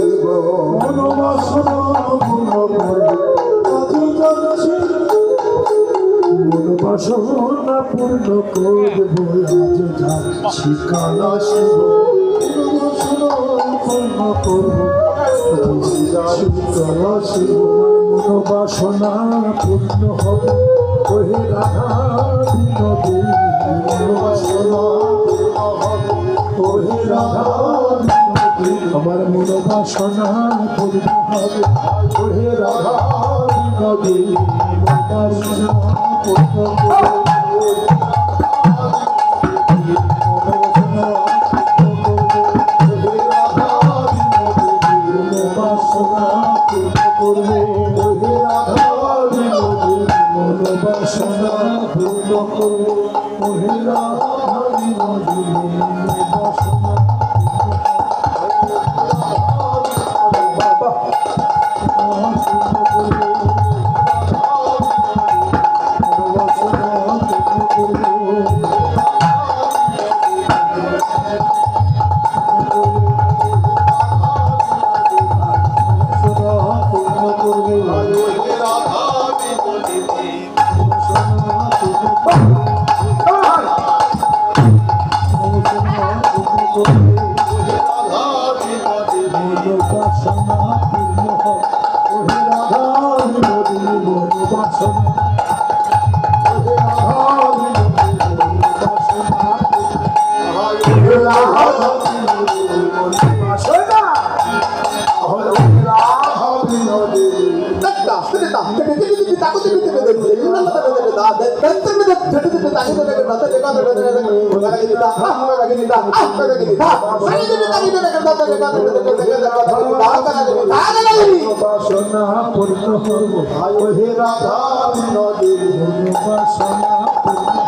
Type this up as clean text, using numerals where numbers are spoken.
শিব মনোবাসনা পূর্ণ করে কাজে যাচ্ছি মনোবাসনা পূর্ণ করবো আজ যাচ্ছি কালা শিব মনোবাসনা পূর্ণ করবো কালা শিব মনোবাসনা পূর্ণ হবে ওহে রাধা বিনোদী মনোবাসনা ওহে রাধা বিনোদী আমার মনোবাসনা পূর্ণ হবে ওহে রাধা বিনোদী মনোবাসনা পূর্ণ হবে মনোবাসনা পূর্ণ করবো ওহে রাধা বিনোদী মনোবাসনা পূর্ণ